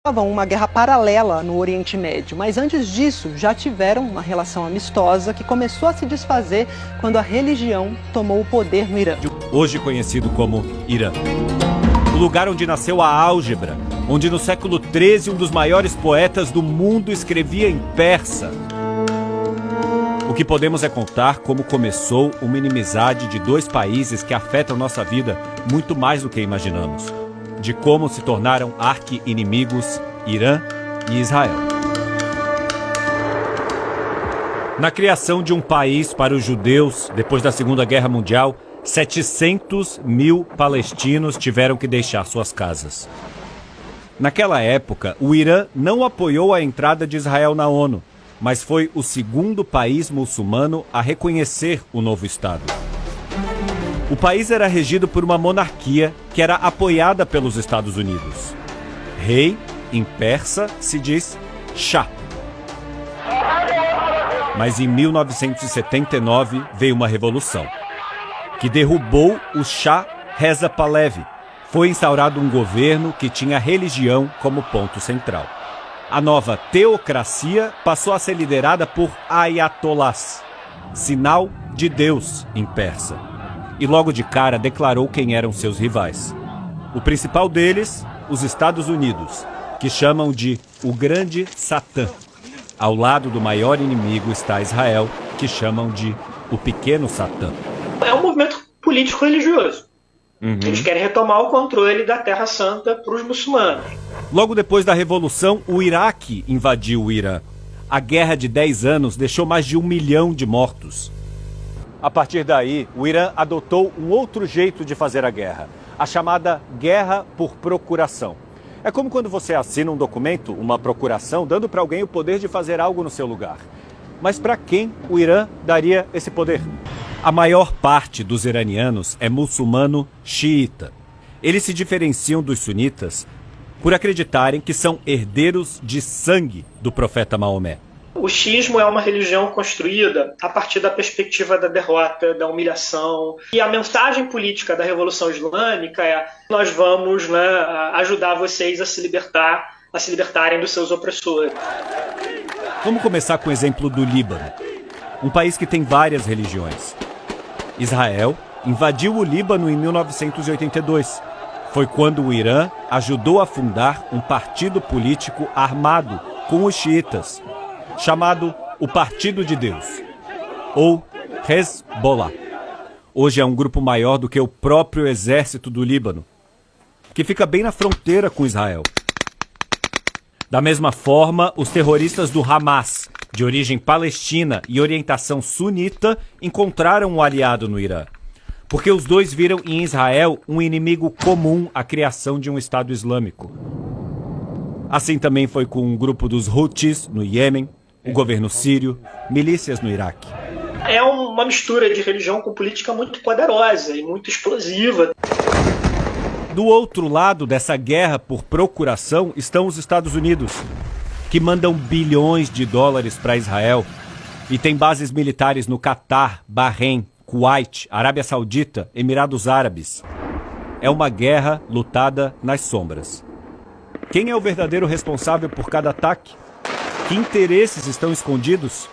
Uma guerra paralela no Oriente Médio, mas antes disso já tiveram uma relação amistosa que começou a se desfazer quando a religião tomou o poder no Irã. Hoje conhecido como Irã. O lugar onde nasceu a álgebra, onde no século XIII um dos maiores poetas do mundo escrevia em persa. O que podemos é contar como começou uma inimizade de dois países que afetam nossa vida muito mais do que imaginamos. De como se tornaram arqui-inimigos Irã e Israel. Na criação de um país para os judeus, depois da Segunda Guerra Mundial, 700 mil palestinos tiveram que deixar suas casas. Naquela época, o Irã não apoiou a entrada de Israel na ONU, mas foi o segundo país muçulmano a reconhecer o novo Estado. O país era regido por uma monarquia que era apoiada pelos Estados Unidos. Rei, em persa, se diz Shah. Mas em 1979 veio uma revolução, que derrubou o Shah Reza Pahlavi. Foi instaurado um governo que tinha a religião como ponto central. A nova teocracia passou a ser liderada por ayatollahs, sinal de Deus em persa. E logo de cara declarou quem eram seus rivais. O principal deles, os Estados Unidos, que chamam de o Grande Satã. Ao lado do maior inimigo está Israel, que chamam de o Pequeno Satã. É um movimento político-religioso. Eles querem retomar o controle da Terra Santa para os muçulmanos. Logo depois da Revolução, o Iraque invadiu o Irã. A Guerra de 10 anos deixou mais de 1 milhão de mortos. A partir daí, o Irã adotou um outro jeito de fazer a guerra, a chamada guerra por procuração. É como quando você assina um documento, uma procuração, dando para alguém o poder de fazer algo no seu lugar. Mas para quem o Irã daria esse poder? A maior parte dos iranianos é muçulmano xiita. Eles se diferenciam dos sunitas por acreditarem que são herdeiros de sangue do profeta Maomé. O xiismo é uma religião construída a partir da perspectiva da derrota, da humilhação. E a mensagem política da Revolução Islâmica é: nós vamos ajudar vocês a se libertarem dos seus opressores. Vamos começar com o exemplo do Líbano, um país que tem várias religiões. Israel invadiu o Líbano em 1982. Foi quando o Irã ajudou a fundar um partido político armado com os xiitas, chamado o Partido de Deus, ou Hezbollah. Hoje é um grupo maior do que o próprio exército do Líbano, que fica bem na fronteira com Israel. Da mesma forma, os terroristas do Hamas, de origem palestina e orientação sunita, encontraram um aliado no Irã, porque os dois viram em Israel um inimigo comum à criação de um Estado Islâmico. Assim também foi com um grupo dos Houthis no Iêmen, o governo sírio, milícias no Iraque. É uma mistura de religião com política muito poderosa e muito explosiva. Do outro lado dessa guerra por procuração estão os Estados Unidos, que mandam bilhões de dólares para Israel e tem bases militares no Catar, Bahrein, Kuwait, Arábia Saudita, Emirados Árabes. É uma guerra lutada nas sombras. Quem é o verdadeiro responsável por cada ataque? Que interesses estão escondidos?